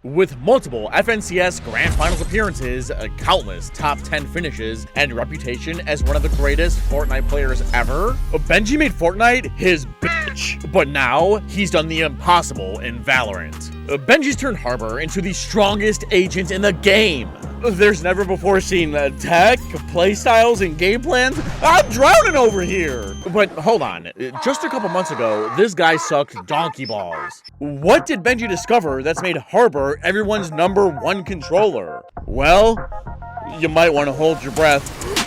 With multiple FNCS Grand Finals appearances, countless top 10 finishes, and reputation as one of the greatest Fortnite players ever, Benji made Fortnite his bitch. But now, he's done the impossible in Valorant. Benji's turned Harbor into the strongest agent in the game. There's never before seen tech, playstyles, and game plans. I'm drowning over here. But hold on, just a couple months ago, this guy sucked donkey balls. What did Benji discover that's made Harbor everyone's #1 controller? Well, you might want to hold your breath.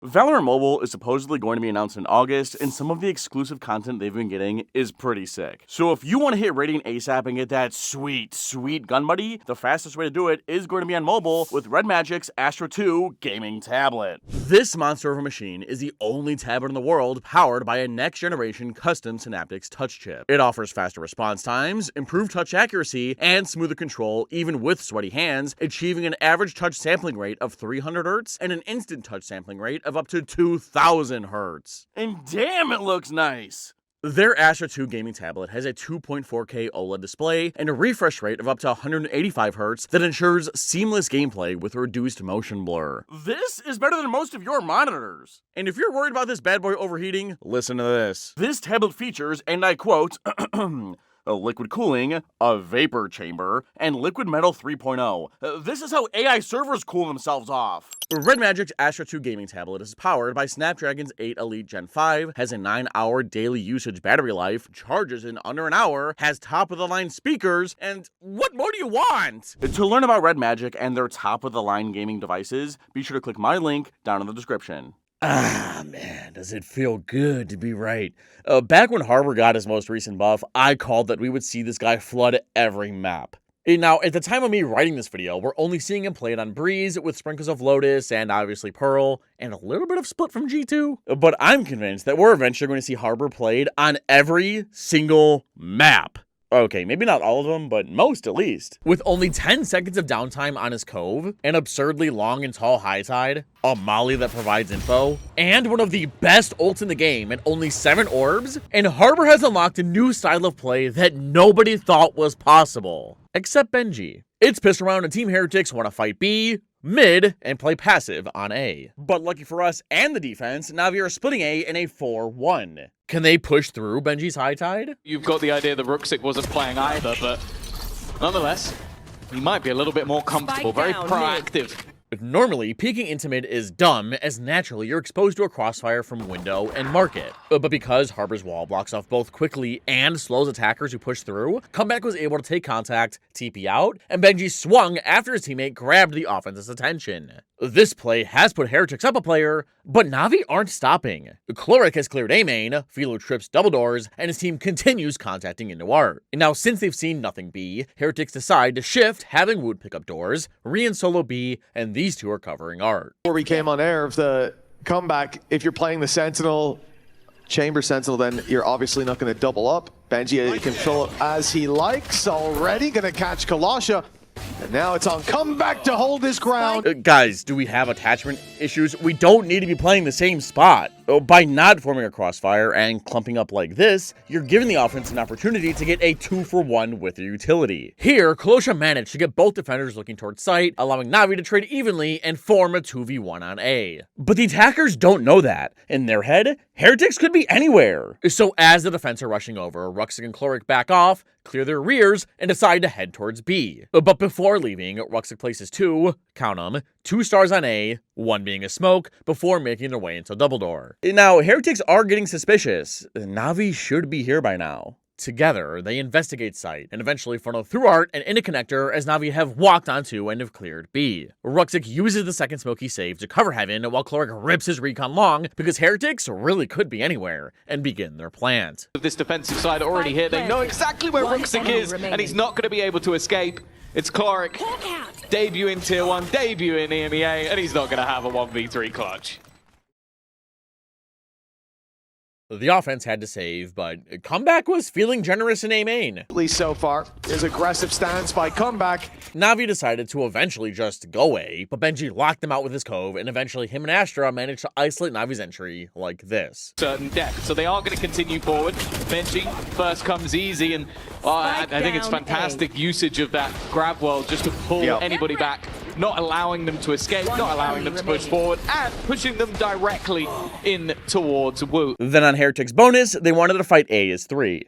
Valorant Mobile is supposedly going to be announced in August, and some of the exclusive content they've been getting is pretty sick. So if you want to hit rating ASAP and get that sweet, sweet gun buddy, the fastest way to do it is going to be on mobile with Red Magic's Astro 2 gaming tablet. This monster of a machine is the only tablet in the world powered by a next-generation custom Synaptics touch chip. It offers faster response times, improved touch accuracy, and smoother control even with sweaty hands, achieving an average touch sampling rate of 300 Hz and an instant touch sampling rate of up to 2000 Hz. And damn, it looks nice! Their Astro 2 gaming tablet has a 2.4K OLED display and a refresh rate of up to 185 Hz that ensures seamless gameplay with reduced motion blur. This is better than most of your monitors. And if you're worried about this bad boy overheating, listen to this. This tablet features, and I quote, a liquid cooling, a vapor chamber, and liquid metal 3.0. This is how AI servers cool themselves off. Red Magic's Astro 2 gaming tablet is powered by Snapdragon's 8 Elite Gen 5, has a 9-hour daily usage battery life, charges in under an hour, has top-of-the-line speakers, and what more do you want? To learn about Red Magic and their top-of-the-line gaming devices, be sure to click my link down in the description. Ah, man, does it feel good to be right. Back when Harbor got his most recent buff, I called that we would see this guy flood every map. Now, at the time of me writing this video, we're only seeing him played on Breeze with sprinkles of Lotus and obviously Pearl, and a little bit of Split from G2. But I'm convinced that we're eventually going to see Harbor played on every single map. Okay, maybe not all of them, but most at least. With only 10 seconds of downtime on his Cove, an absurdly long and tall high tide, a molly that provides info, and one of the best ults in the game and only 7 orbs, and Harbor has unlocked a new style of play that nobody thought was possible. Except Benji. It's pissed around and Team Heretics want to fight B, mid, and play passive on A. But lucky for us and the defense, Navi are splitting A in a 4-1. Can they push through Benji's high tide? You've got the idea that Ruxic wasn't playing either, but nonetheless, he might be a little bit more comfortable, very proactive. Normally, peeking into mid is dumb, as naturally you're exposed to a crossfire from window and market. But because Harbor's wall blocks off both quickly and slows attackers who push through, Comeback was able to take contact, TP out, and Benji swung after his teammate grabbed the offense's attention. This play has put Heretics up a player, but Navi aren't stopping. Chloric has cleared A main, Philo trips double doors, and his team continues contacting into Art. Now, since they've seen nothing B, Heretics decide to shift, having Wood pick up doors, Re and solo B, and these two are covering Art. Before we came on air of the comeback, if you're playing the Sentinel, Chamber Sentinel, then you're obviously not going to double up. Benji can fill it as he likes, already going to catch Kalasha. And now it's on Comeback to hold his ground. Guys, do we have attachment issues? We don't need to be playing the same spot. By not forming a crossfire and clumping up like this, you're giving the offense an opportunity to get a 2-for-1 with your utility. Here, Kalasha managed to get both defenders looking towards site, allowing Navi to trade evenly and form a 2v1 on A. But the attackers don't know that. In their head, Heretics could be anywhere. So as the defense are rushing over, Ruxic and Chloric back off, clear their rears, and decide to head towards B. But before leaving, Ruxic places 2, count them, 2 stars on A, 1 being a smoke, before making their way into double door. Now, Heretics are getting suspicious. Navi should be here by now. Together, they investigate site and eventually funnel through Art and into connector as Navi have walked onto and have cleared B. Ruxic uses the second smoke he saved to cover Heaven while Chloric rips his recon long because Heretics really could be anywhere and begin their plant. With this defensive side already here, they know exactly where Ruxic is and he's not going to be able to escape. It's Chloric, debut in Tier 1, debut in EMEA, and he's not going to have a 1v3 clutch. The offense had to save, but Comeback was feeling generous in A main. At least so far. There's aggressive stance by Comeback. Na'Vi decided to eventually just go A, but Benji locked them out with his Cove, and eventually him and Astra managed to isolate Na'Vi's entry like this. Certain depth, so they are going to continue forward. Benji first comes easy, and I think it's fantastic usage of that grab world just to pull anybody back, not allowing them to escape, not allowing them to push forward, and pushing them directly in towards Wu. Then on Heretic's bonus, they wanted to fight A as 3.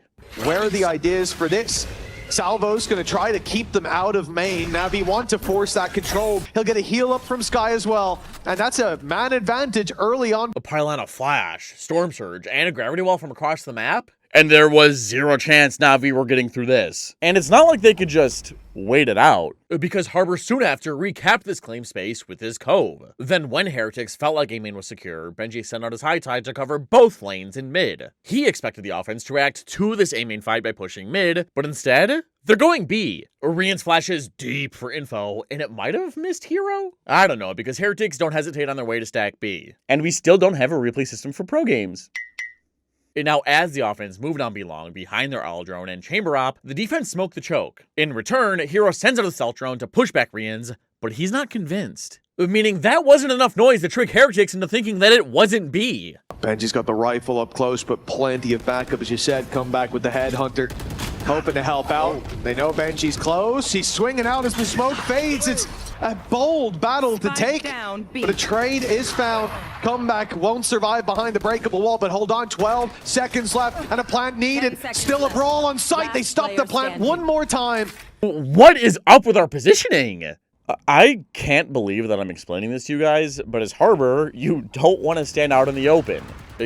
Where are the ideas for this? Salvo's going to try to keep them out of main. Na'Vi want to force that control. He'll get a heal up from Sky as well. And that's a man advantage early on. A pylon of Flash, Storm Surge, and a Gravity Wall from across the map? And there was zero chance Na'Vi were getting through this. And it's not like they could just wait it out, because Harbor soon after recapped this claim space with his Cove. Then when Heretics felt like A main was secure, Benji sent out his High Tide to cover both lanes in mid. He expected the offense to react to this A main fight by pushing mid, but instead, they're going B. Orian's flashes deep for info, and it might have missed Hero? I don't know, because Heretics don't hesitate on their way to stack B. And we still don't have a replay system for pro games. And now, as the offense moved on B-long behind their Owl Drone and Chamber Op, the defense smoked the choke. In return, Hero sends out a Stealth Drone to push back Rians, but he's not convinced. Meaning that wasn't enough noise to trick Heretics into thinking that it wasn't B. Benji's got the rifle up close, but plenty of backup, as you said. Come back with the Headhunter, hoping to help out. They know Benji's close. He's swinging out as the smoke fades. It's a bold battle to take, but a trade is found. Comeback won't survive behind the breakable wall, but hold on, 12 seconds left, and a plant needed. Still a brawl on site. They stop the plant one more time. What is up with our positioning? I can't believe that I'm explaining this to you guys, but as Harbor, you don't want to stand out in the open.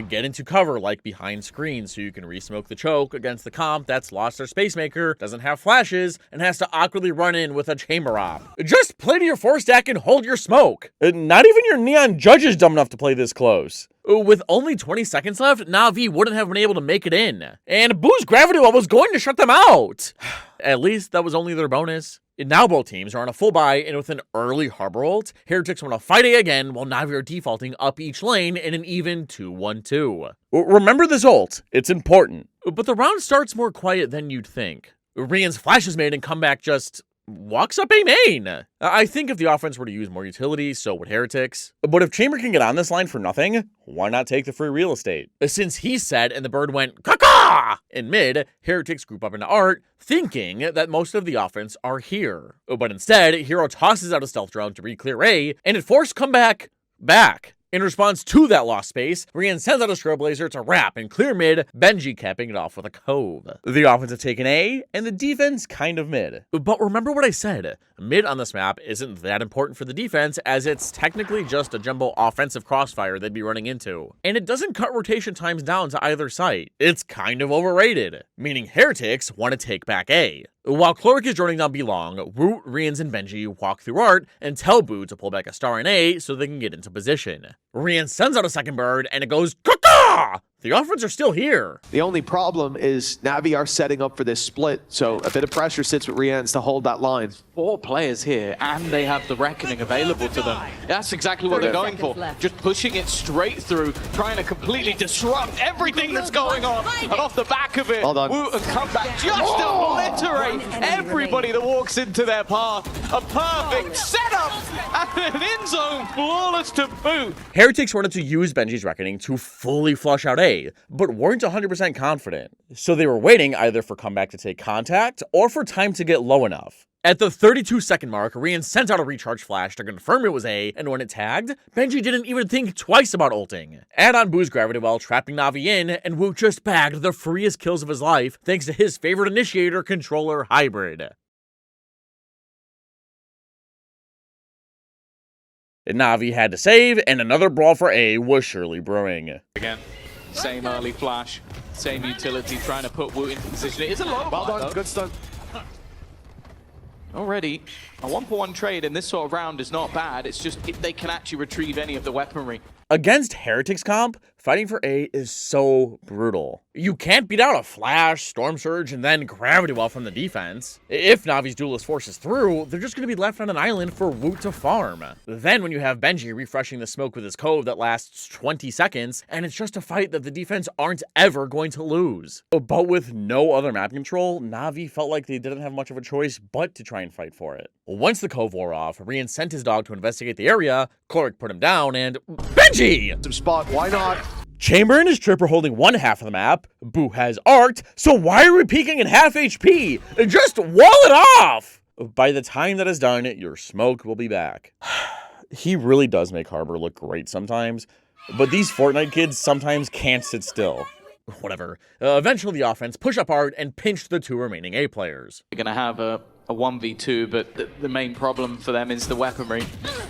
Get into cover, like behind screens, so you can re-smoke the choke against the comp that's lost their Space Maker, doesn't have flashes, and has to awkwardly run in with a Chamber Op. Just play to your 4-stack and hold your smoke. Not even your Neon Judge is dumb enough to play this close. With only 20 seconds left, Na'Vi wouldn't have been able to make it in. And Boo's Gravity Wall was going to shut them out. At least that was only their bonus. Now both teams are on a full buy, and with an early Harbor ult, Heretics want to fight A again, while Na'Vi are defaulting up each lane in an even 2-1-2. Remember this ult, it's important. But the round starts more quiet than you'd think. Rian's flash is made and Comeback just walks up A main. I think if the offense were to use more utility, so would Heretics. But if Chamber can get on this line for nothing, why not take the free real estate? Since he said and the bird went caca in mid, Heretics group up into Art, thinking that most of the offense are here. But instead, Hero tosses out a Stealth Drone to re-clear A, and it forced Comeback back. In response to that lost space, Rian sends out a Trailblazer to wrap and clear mid, Benji capping it off with a Cove. The offense have taken A, and the defense kind of mid. But remember what I said, mid on this map isn't that important for the defense, as it's technically just a jumbo offensive crossfire they'd be running into. And it doesn't cut rotation times down to either site. It's kind of overrated, meaning Heretics want to take back A. While Cloric is droning down B-long, Root, Rians, and Benji walk through Art and tell Boo to pull back a star in A so they can get into position. Rian sends out a second bird, and it goes caca! The offense are still here. The only problem is Na'Vi are setting up for this split, so a bit of pressure sits with Rians to hold that line. 4 players here, and they have the Reckoning available to them. That's exactly what they're going for. Just pushing it straight through, trying to completely disrupt everything that's going on. And off the back of it, Wu and Comeback just obliterate everybody that walks into their path. A perfect setup and an end zone flawless to boot. Heretics wanted to use Benji's Reckoning to fully flush out A, but weren't 100% confident. So they were waiting either for Comeback to take contact or for time to get low enough. At the 32-second mark, Rian sent out a recharge flash to confirm it was A, and when it tagged, Benji didn't even think twice about ulting. Add on Boo's Gravity Well, trapping Na'Vi in, and Wu just bagged the freest kills of his life thanks to his favorite initiator controller hybrid. Na'Vi had to save, and another brawl for A was surely brewing. Again, same early flash, same utility, trying to put Wu into position. It is a low. Well done, good stun. Already, a 1-for-1 trade in this sort of round is not bad. It's just if they can actually retrieve any of the weaponry. Against Heretics comp, Fighting for A is so brutal. You can't beat out a Flash, Storm Surge, and then Gravity Well from the defense. If Navi's duelist forces through, they're just going to be left on an island for Woot to farm. Then when you have Benji refreshing the smoke with his cove that lasts 20 seconds, and it's just a fight that the defense aren't ever going to lose. But with no other map control, Na'Vi felt like they didn't have much of a choice but to try and fight for it. Once the cove wore off, Rian sent his dog to investigate the area, Cloric put him down, and Benji! Some spot, why not? Chamber and his Trip are holding one half of the map, Boo has Arced, so why are we peeking at half HP? Just wall it off! By the time that is done, your smoke will be back. He really does make Harbor look great sometimes, but these Fortnite kids sometimes can't sit still. Whatever. Eventually the offense pushed up hard and pinched the 2 remaining A players. They're going to have a 1v2, but the main problem for them is the weaponry.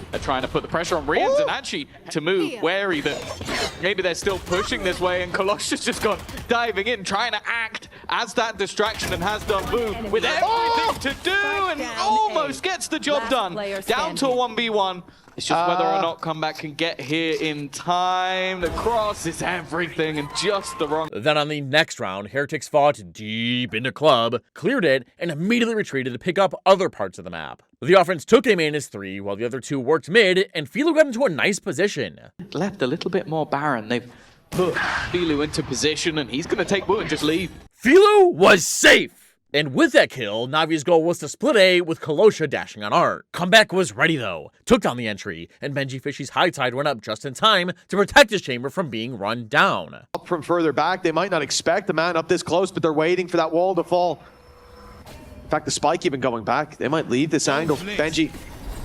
They're trying to put the pressure on Rians and actually to move, wary that maybe they're still pushing this way, and Kolosha's just gone diving in, trying to act as that distraction, and has done Boo with everything to do, and almost gets the job done. Down to a 1v1. It's just whether or not Comeback can get here in time. The cross is everything and just the wrong. Then on the next round, Heretics fought deep into club, cleared it, and immediately retreated to pick up other parts of the map. The offense took A main as 3, while the other 2 worked mid, and Philo got into a nice position. Left a little bit more barren. They've put Philo into position, and he's going to take Boo and just leave. Philo was safe! And with that kill, Navi's goal was to split A with Kolosha dashing on Art. Comeback was ready though, took down the entry, and Benjyfishy's high tide went up just in time to protect his chamber from being run down. Up from further back, they might not expect the man up this close, but they're waiting for that wall to fall. In fact, the spike even going back, they might leave this angle. Benji,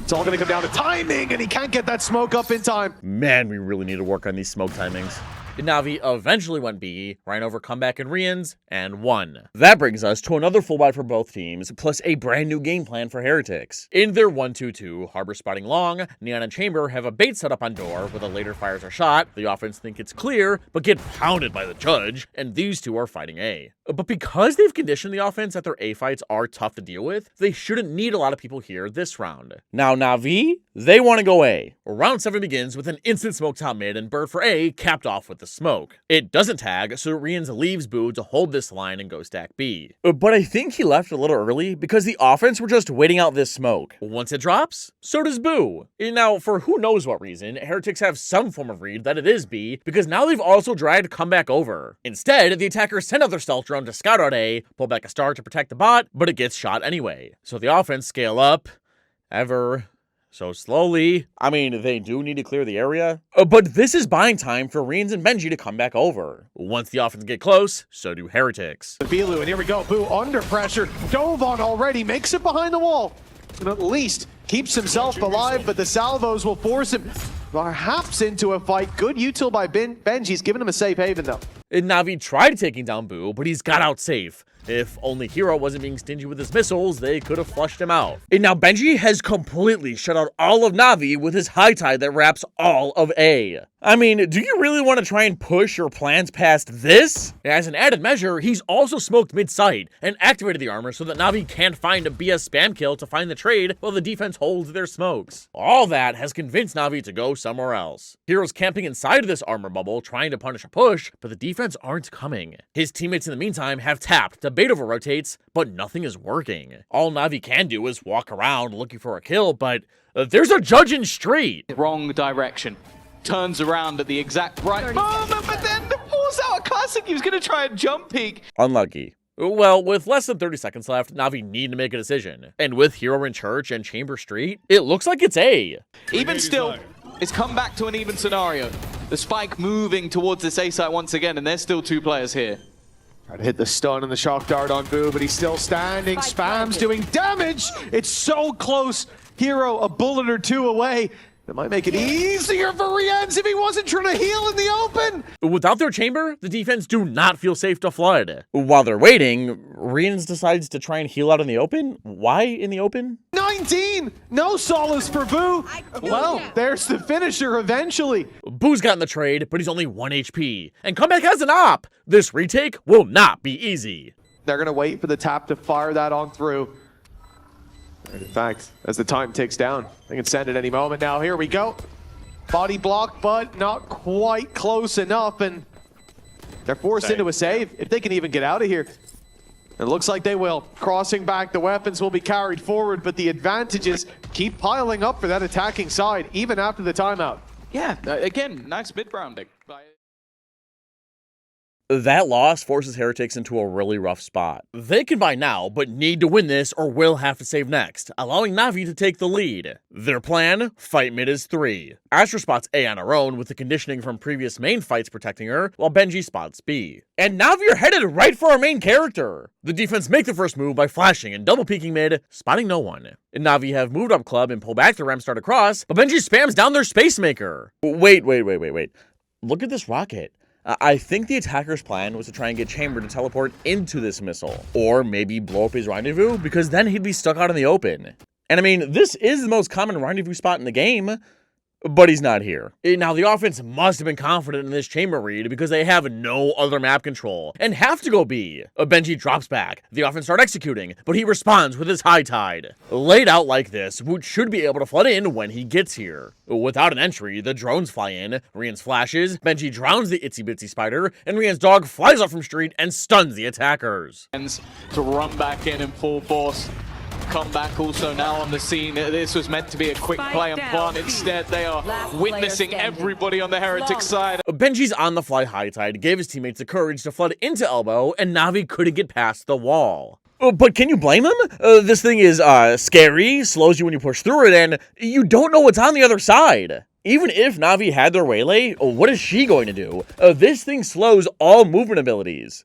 it's all gonna come down to timing, and he can't get that smoke up in time. Man, we really need to work on these smoke timings. Na'Vi eventually went B, ran over Comeback and Rians, and won. That brings us to another full buy for both teams, plus a brand new game plan for Heretics. In their 1-2-2, Harbor spotting long, Neon and Chamber have a bait set up on door where the later fires a shot, the offense think it's clear, but get pounded by the judge, and these 2 are fighting A. But because they've conditioned the offense that their A fights are tough to deal with, they shouldn't need a lot of people here this round. Now Na'Vi, they want to go A. Round 7 begins with an instant smoke top mid, and Bird for A capped off with the smoke. It doesn't tag, so Rians leaves Boo to hold this line and go stack B. But I think he left a little early because the offense were just waiting out this smoke. Once it drops, so does Boo. Now, for who knows what reason, Heretics have some form of read that it is B, because now they've also dragged Comeback over. Instead, the attackers send out their stealth drone to scout out A, pull back a star to protect the bot, but it gets shot anyway. So the offense scale up, ever so slowly. I mean, they do need to clear the area, but this is buying time for Rians and Benji to come back over. Once the offense get close, so do Heretics. Bilu, and here we go, Boo under pressure, dove on already, makes it behind the wall, and at least keeps himself alive, but the salvos will force him perhaps into a fight. Good util by Benji's giving him a safe haven though. Na'Vi tried taking down Boo, but he's got out safe. If only Hero wasn't being stingy with his missiles, they could have flushed him out. And now Benji has completely shut out all of Na'Vi with his high tide that wraps all of A. I mean, do you really want to try and push your plans past this? As an added measure, he's also smoked mid-site and activated the armor so that Na'Vi can't find a BS spam kill to find the trade while the defense holds their smokes. All that has convinced Na'Vi to go somewhere else. Hero's camping inside of this armor bubble trying to punish a push, but the defense aren't coming. His teammates in the meantime have tapped to bait over rotates, but nothing is working. All Na'Vi can do is walk around looking for a kill, but there's a judge in straight. Wrong direction. Turns around at the exact right moment, but then pulls out a classic. He was going to try and jump peek. Unlucky. Well, with less than 30 seconds left, Na'Vi need to make a decision. And with Hero in church and Chamber Street, it looks like it's A. Even still, it's come back to an even scenario. The spike moving towards this A site once again, and there's still 2 players here. Try to hit the stun and the shock dart on Boo, but he's still standing. Spam's doing damage. It's so close. Hero a bullet or 2 away. That might make it easier for Rians if he wasn't trying to heal in the open. Without their chamber, the defense do not feel safe to flood. While they're waiting, Rians decides to try and heal out in the open. Why in the open? 19! No solace for Boo. Well, there's the finisher eventually. Boo's gotten the trade, but he's only 1 HP. And Comeback has an op. This retake will not be easy. They're going to wait for the tap to fire that on through. In fact, as the time ticks down, they can send it any moment now. Here we go. Body block, but not quite close enough, and they're forced into a save. If they can even get out of here. It looks like they will. Crossing back, the weapons will be carried forward, but the advantages keep piling up for that attacking side, even after the timeout. Yeah, again, nice mid-rounding. That loss forces Heretics into a really rough spot. They can buy now, but need to win this or will have to save next, allowing Na'Vi to take the lead. Their plan? Fight mid is 3. Astra spots A on her own with the conditioning from previous main fights protecting her, while Benji spots B. And Na'Vi are headed right for our main character! The defense make the first move by flashing and double peeking mid, spotting no one. And Na'Vi have moved up club and pull back the ramp start across, but Benji spams down their Space Maker. Wait. Look at this rocket. I think the attacker's plan was to try and get Chamber to teleport into this missile, or maybe blow up his rendezvous, because then he'd be stuck out in the open. And I mean, this is the most common rendezvous spot in the game, but he's not here. Now, the offense must have been confident in this Chamber read because they have no other map control and have to go B. Benji drops back. The offense start executing, but he responds with his high tide. Laid out like this, Woot should be able to flood in when he gets here. Without an entry, the drones fly in, Rian's flashes, Benji drowns the itsy bitsy spider, and Rian's dog flies up from street and stuns the attackers. To run back in full force. Come back also now on the scene. This was meant to be a quick play and plant. Instead, they are witnessing everybody on the Heretic side. Benji's on the fly high tide gave his teammates the courage to flood into Elbow, and Na'Vi couldn't get past the wall. But can you blame him? This thing is scary, slows you when you push through it, and you don't know what's on the other side. Even if Na'Vi had their waylay, what is she going to do? This thing slows all movement abilities.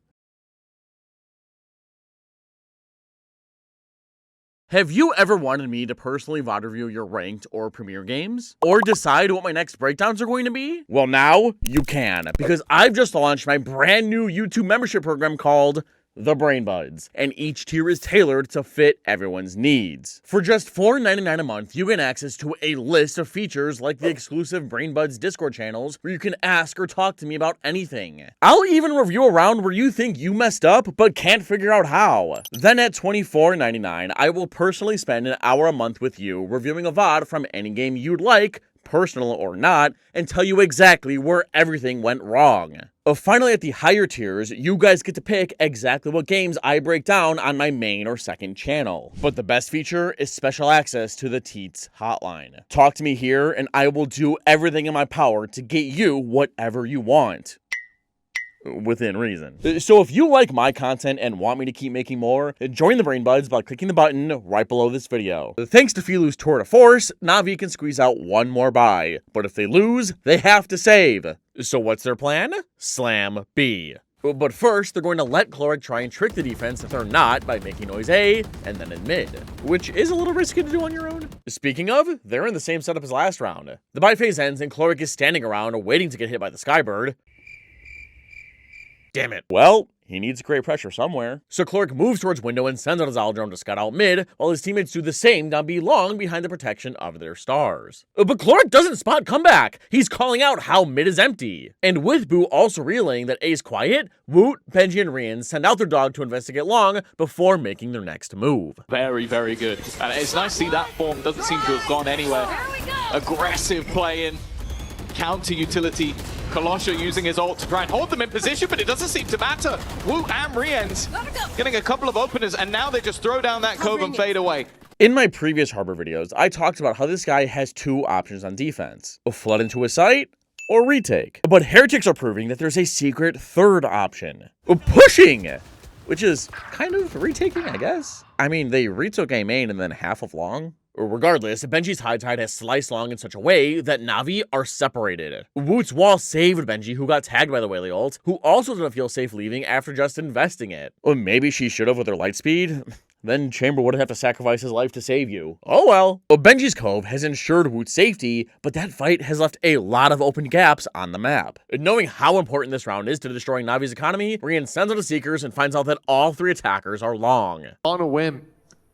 Have you ever wanted me to personally VOD review your ranked or premier games? Or decide what my next breakdowns are going to be? Well, now you can, because I've just launched my brand new YouTube membership program called The Brain Buds, and each tier is tailored to fit everyone's needs. For just $4.99 a month, you get access to a list of features like the exclusive Brain Buds Discord channels where you can ask or talk to me about anything. I'll even review a round where you think you messed up but can't figure out how. Then at $24.99, I will personally spend an hour a month with you reviewing a VOD from any game you'd like, personal or not, and tell you exactly where everything went wrong. Finally, at the higher tiers, you guys get to pick exactly what games I break down on my main or second channel. But the best feature is special access to the Teets hotline. Talk to me here, and I will do everything in my power to get you whatever you want. Within reason. So if you like my content and want me to keep making more, join the Brain Buds by clicking the button right below this video. Thanks to Filu's tour de force, Na'Vi can squeeze out one more buy, but if they lose, they have to save. So what's their plan? Slam B. But first, they're going to let Chloric try and trick the defense if they're not by making noise A and then in mid, which is a little risky to do on your own. Speaking of, they're in the same setup as last round. The buy phase ends and Chloric is standing around waiting to get hit by the Skybird. Damn it. Well, he needs to create pressure somewhere. So Chloric moves towards window and sends out his Drone to scout out mid, while his teammates do the same down B long behind the protection of their stars. But Chloric doesn't spot comeback. He's calling out how mid is empty. And with Boo also relaying that A's quiet, Woot, Benji, and Rian send out their dog to investigate long before making their next move. Very, very good. And it's nice to see that form doesn't seem to have gone anywhere. Aggressive play in. Counter utility. Kolosha using his ult to try and hold them in position, but it doesn't seem to matter. Woot and Rien's getting a couple of openers, and now they just throw down that cove and fade away. In my previous Harbor videos, I talked about how this guy has two options on defense. Flood into his site, or retake. But Heretics are proving that there's a secret third option. Pushing! Which is kind of retaking, I guess. I mean, they retook A main and then half of long. Regardless, Benji's high tide has sliced long in such a way that Na'Vi are separated. Woot's wall saved Benji, who got tagged by the Waylay ult, who also didn't feel safe leaving after just investing it. Or maybe she should have with her light speed? Then Chamber wouldn't have to sacrifice his life to save you. Oh well. Benji's Cove has ensured Woot's safety, but that fight has left a lot of open gaps on the map. Knowing how important this round is to destroying Na'Vi's economy, Rian sends out the Seekers and finds out that all three attackers are long. On a whim.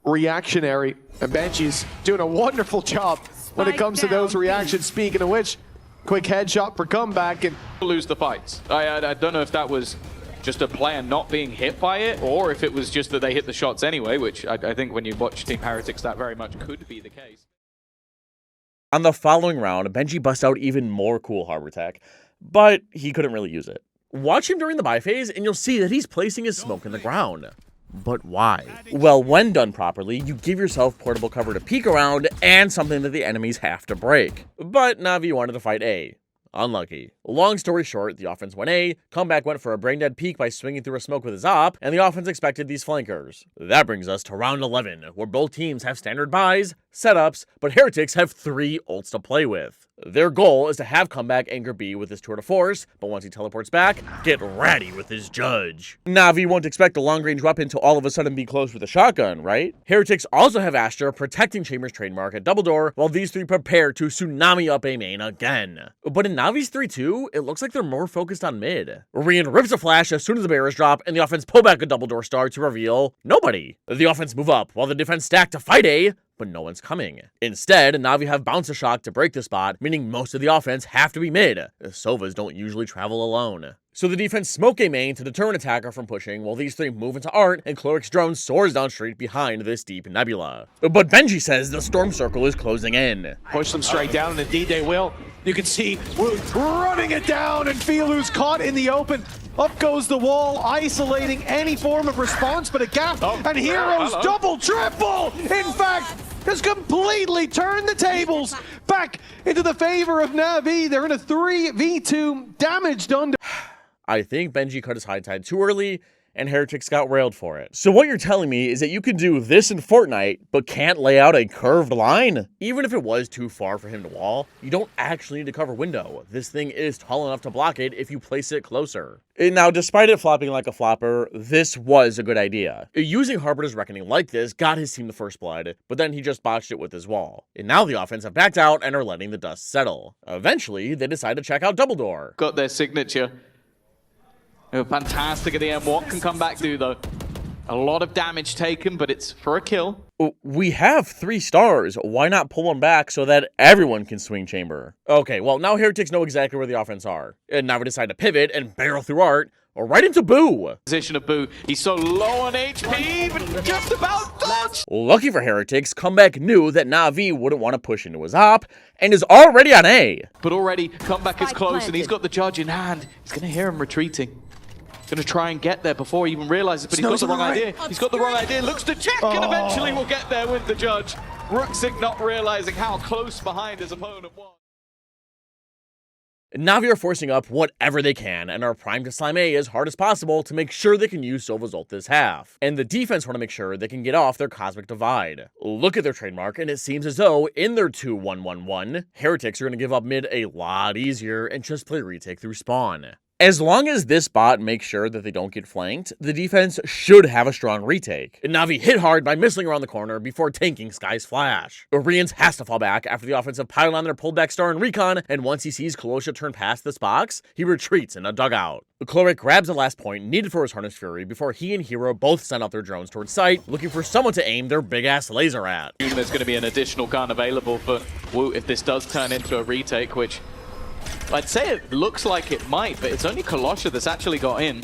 Reactionary, and Benji's doing a wonderful job when it comes to those reactions. Speaking of which, quick headshot for comeback and lose the fights. I don't know if that was just a player not being hit by it, or if it was just that they hit the shots anyway, which I think when you watch Team Heretics that very much could be the case. On the following round, Benji busts out even more cool harbor tech, but he couldn't really use it. Watch him during the buy phase and you'll see that he's placing his smoke in the ground. But why? Well, when done properly, you give yourself portable cover to peek around and something that the enemies have to break. But Na'Vi wanted to fight A. Unlucky. Long story short, the offense went A, comeback went for a brain-dead peek by swinging through a smoke with his op, and the offense expected these flankers. That brings us to round 11, where both teams have standard buys, setups, but Heretics have 3 ults to play with. Their goal is to have comeback anchor B with his tour de force, but once he teleports back, get ratty with his judge. Na'Vi won't expect a long-range weapon to all of a sudden be close with a shotgun, right? Heretics also have Astra protecting Chamber's trademark at double door, while these 3 prepare to tsunami up A main again. But in Na'Vi's 3-2, it looks like they're more focused on mid. Rian rips a flash as soon as the barriers drop, and the offense pull back a double door star to reveal nobody. The offense move up, while the defense stack to fight A, but no one's coming. Instead, Na'Vi have Bounce a Shock to break the spot, meaning most of the offense have to be mid. Sovas don't usually travel alone. So the defense smoke A main to deter an attacker from pushing, while these 3 move into art, and Cloric's drone soars down street behind this deep nebula. But Benji says the storm circle is closing in. Push them straight down, and indeed they will. You can see Woot running it down, and Filu's caught in the open. Up goes the wall, isolating any form of response, but a gap, and Heroes double, triple! In fact, has completely turned the tables back into the favor of Na'Vi. They're in a 3v2, damage done to... I think Benji cut his high tide too early, and Heretics got railed for it. So what you're telling me is that you can do this in Fortnite, but can't lay out a curved line? Even if it was too far for him to wall, you don't actually need to cover window. This thing is tall enough to block it if you place it closer. And now, despite it flopping like a flopper, this was a good idea. Using Harbitor's Reckoning like this got his team the first blood, but then he just botched it with his wall. And now the offense have backed out and are letting the dust settle. Eventually, they decide to check out Double Door. Got their signature. They were fantastic at the end. What can come back do, though? A lot of damage taken, but it's for a kill. We have 3 stars. Why not pull them back so that everyone can swing Chamber? Okay, well, now Heretics know exactly where the offense are. And now we decide to pivot and barrel through art, or right into Boo. Position of Boo. He's so low on HP, but just about dodge. Lucky for Heretics, Comeback knew that Na'Vi wouldn't want to push into his op, and is already on A. But already, Comeback is close, and he's got the judge in hand. He's going to hear him retreating. Going to try and get there before he even realizes, but he's got the wrong idea. He's got the wrong idea, looks to check, and eventually will get there with the judge. Ruxic not realizing how close behind his opponent was. Na'Vi are forcing up whatever they can and are primed to slime A as hard as possible to make sure they can use Sova's ult this half. And the defense want to make sure they can get off their Cosmic Divide. Look at their trademark, and it seems as though in their 2-1-1-1, Heretics are going to give up mid a lot easier and just play retake through spawn. As long as this bot makes sure that they don't get flanked, the defense should have a strong retake. Na'Vi hit hard by missing around the corner before tanking Sky's flash. Oriens has to fall back after the offensive pile on their pulled back star in recon, and once he sees Kolosha turn past this box, he retreats in a dugout. Cloric grabs the last point needed for his Harness Fury before he and Hero both send out their drones towards site, looking for someone to aim their big-ass laser at. There's going to be an additional gun available for Woot if this does turn into a retake, which I'd say it looks like it might, but it's only Kolosha that's actually got in.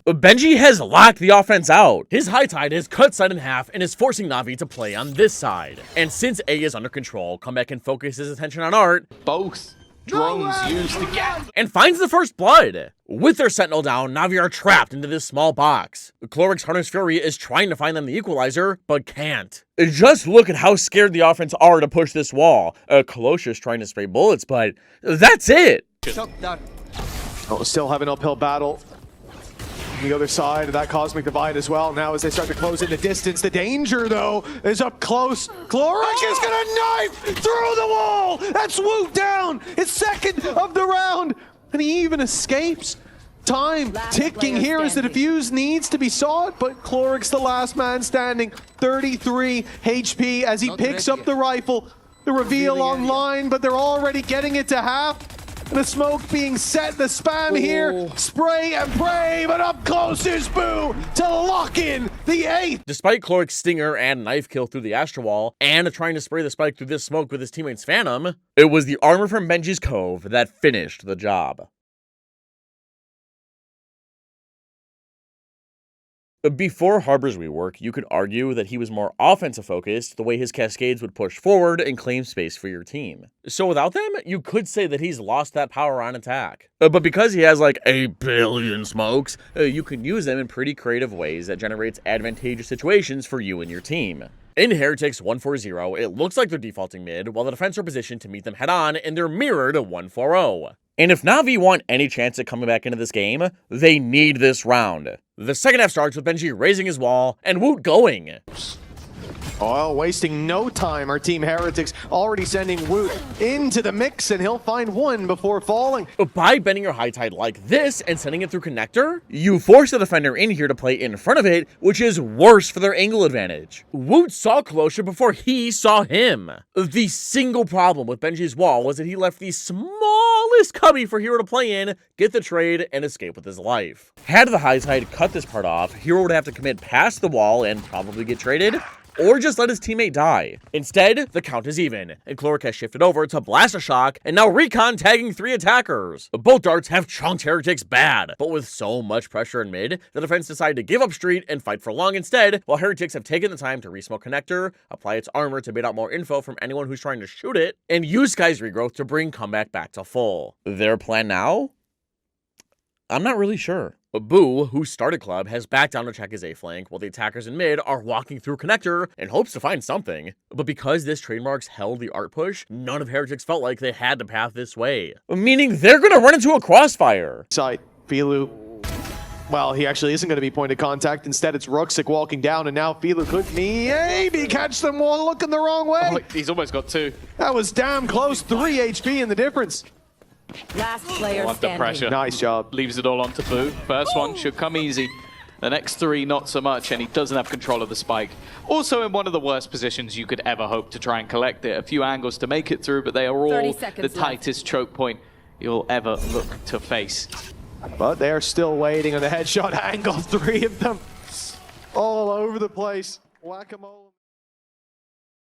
Benji has locked the offense out. His high tide has cut side in half and is forcing Na'Vi to play on this side. And since A is under control, Comeback can focus his attention on art. Both drones used to get. And finds the first blood. With their sentinel down, Na'Vi are trapped into this small box. Cloric's Harness Fury is trying to find them the equalizer, but can't. Just look at how scared the offense are to push this wall. Kolosha's trying to spray bullets, but that's it. Oh, still have an uphill battle. On the other side of that Cosmic Divide as well. Now as they start to close in the distance, the danger though is up close. Cloric is gonna knife through the wall. That's Woot down. His second of the round, and he even escapes. Time ticking here as the defuse needs to be sought, but Cloric's the last man standing. 33 HP as he picks up the rifle. The reveal online, but they're already getting it to half. The smoke being set, the spam here, spray and pray, but up close is Boo to lock in the 8th. Despite Cloric's stinger and knife kill through the Astra wall, and trying to spray the spike through this smoke with his teammate's Phantom, it was the armor from Benji's Cove that finished the job. Before Harbor's rework, you could argue that he was more offensive focused, the way his cascades would push forward and claim space for your team. So without them, you could say that he's lost that power on attack. But because he has like 1 billion smokes, you can use them in pretty creative ways that generates advantageous situations for you and your team. In Heretics 1-4-0, it looks like they're defaulting mid, while the defense are positioned to meet them head-on in their mirrored 1-4-0. And if Na'Vi want any chance at coming back into this game, they need this round. The second half starts with Benji raising his wall and Woot going. Oh, wasting no time. Our team Heretics already sending Woot into the mix, and he'll find one before falling. By bending your high tide like this and sending it through connector, you force the defender in here to play in front of it, which is worse for their angle advantage. Woot saw Kolosha before he saw him. The single problem with Benji's wall was that he left the smallest cubby for Hero to play in, get the trade, and escape with his life. Had the high tide cut this part off, Hero would have to commit past the wall and probably get traded, or just let his teammate die. Instead, the count is even, and Chloric has shifted over to blast a shock, and now Recon tagging 3 attackers. Both darts have chunked Heretics bad, but with so much pressure in mid, the defense decided to give up street and fight for long instead, while Heretics have taken the time to resmoke connector, apply its armor to bait out more info from anyone who's trying to shoot it, and use Sky's regrowth to bring comeback back to full. Their plan now? I'm not really sure. Boo, who started club, has backed down to check his A-flank, while the attackers in mid are walking through connector in hopes to find something. But because this trademarks held the art push, none of Heretics felt like they had to path this way. Meaning they're gonna run into a crossfire. Side, Filu. Well, he actually isn't going to be point of contact. Instead, it's Ruxic walking down, and now Filu could maybe catch them one looking the wrong way. Oh, he's almost got 2. That was damn close. 3 HP in the difference. Last player Under standing. pressure. Nice job. Leaves it all onto Boo. First one should come easy. The next 3, not so much, and he doesn't have control of the spike. Also in one of the worst positions you could ever hope to try and collect it. A few angles to make it through, but they are all the tightest choke point you'll ever look to face. But they're still waiting on the headshot angle. 3 of them all over the place. Whack-a-mole.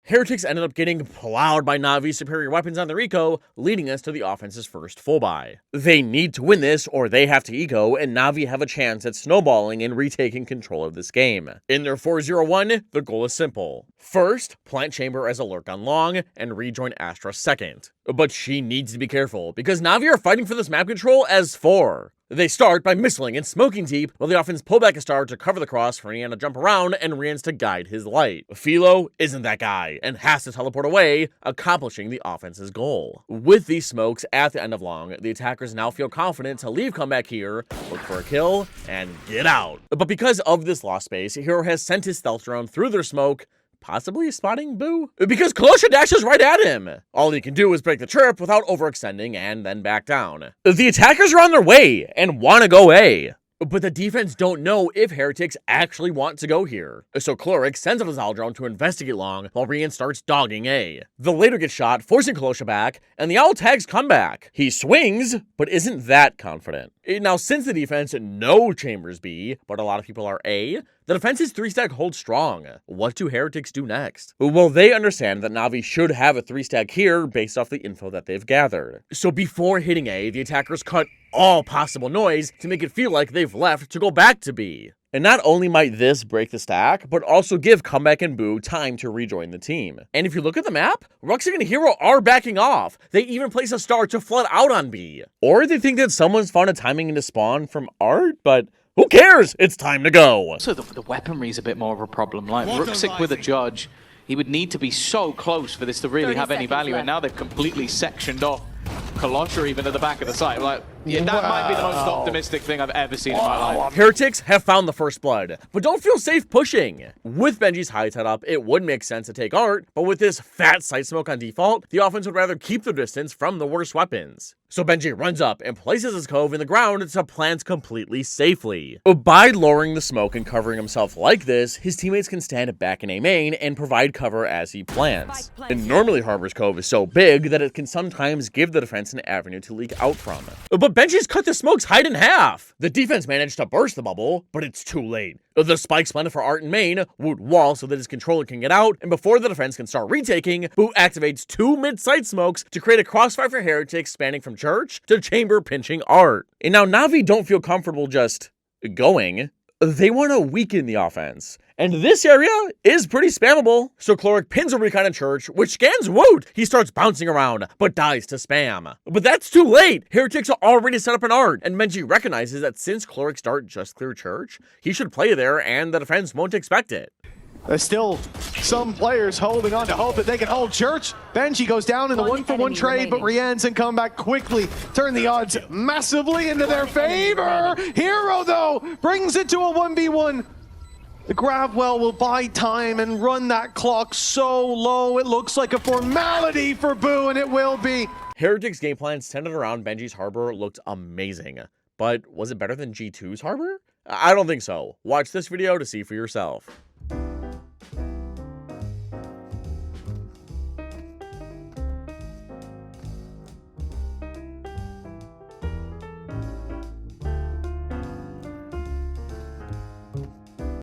Heretics ended up getting plowed by Navi's superior weapons on their eco, leading us to the offense's first full buy. They need to win this, or they have to eco, and Na'Vi have a chance at snowballing and retaking control of this game. In their 4-0-1, the goal is simple. First, plant Chamber as a lurk on long, and rejoin Astra second. But she needs to be careful, because Na'Vi are fighting for this map control as 4. They start by missiling and smoking deep, while the offense pull back a star to cover the cross for Rian to jump around and Rian's to guide his light. Philo isn't that guy, and has to teleport away, accomplishing the offense's goal. With these smokes at the end of long, the attackers now feel confident to leave comeback here, look for a kill, and get out. But because of this lost space, Hero has sent his stealth drone through their smoke, possibly spotting Boo? Because Kolosha dashes right at him! All he can do is break the trip without overextending and then back down. The attackers are on their way and want to go A. But the defense don't know if Heretics actually want to go here. So Chloric sends out a Zal drone to investigate long while Rian starts dogging A. The later gets shot, forcing Kolosha back, and the Owl tags comeback. He swings, but isn't that confident. Now, since the defense no Chambers B, but a lot of people are A, the defense's 3-stack holds strong. What do Heretics do next? Well, they understand that Na'Vi should have a 3-stack here based off the info that they've gathered. So before hitting A, the attackers cut all possible noise to make it feel like they've left to go back to B. And not only might this break the stack, but also give Comeback and Boo time to rejoin the team. And if you look at the map, Ruxic and Hero are backing off. They even place a star to flood out on B. Or they think that someone's found a timing into spawn from Art, but who cares? It's time to go. So the weaponry is a bit more of a problem. Like Ruxic with a judge, he would need to be so close for this to really have any value. And now they've completely sectioned off Kolosha even at the back of the site. Like, yeah, that might be the most optimistic thing I've ever seen in my life. Heretics have found the first blood, but don't feel safe pushing. With Benji's high tide up, it would make sense to take Art, but with this fat sight smoke on default, the offense would rather keep the distance from the worst weapons. So Benji runs up and places his cove in the ground to plant completely safely. By lowering the smoke and covering himself like this, his teammates can stand back in A main and provide cover as he plants. And normally Harbor's cove is so big that it can sometimes give the defense an avenue to leak out from. But Benji's cut the smoke's height in half. The defense managed to burst the bubble, but it's too late. The spike's planted for Art in main, Woot wall so that his controller can get out, and before the defense can start retaking, Boo activates 2 mid-sight smokes to create a crossfire for Heretics spanning from Church to Chamber pinching Art. And now Na'Vi don't feel comfortable just going. they want to weaken the offense. And this area is pretty spammable. So Cloric pins a recon in church, which scans Woot. He starts bouncing around, but dies to spam. But that's too late. Heretics are already set up an art, and Benji recognizes that since Cloric's dart just cleared church, he should play there and the defense won't expect it. There's still some players holding on to hope that they can hold church. Benji goes down in the one-for-one trade, but Rian's and come back quickly. Turn the odds massively into their favor. Hero, though, brings it to a 1v1. The Grabwell will buy time and run that clock so low it looks like a formality for Boo, and it will be. Heretic's game plan centered around Benji's Harbor looked amazing. But was it better than G2's Harbor? I don't think so. Watch this video to see for yourself.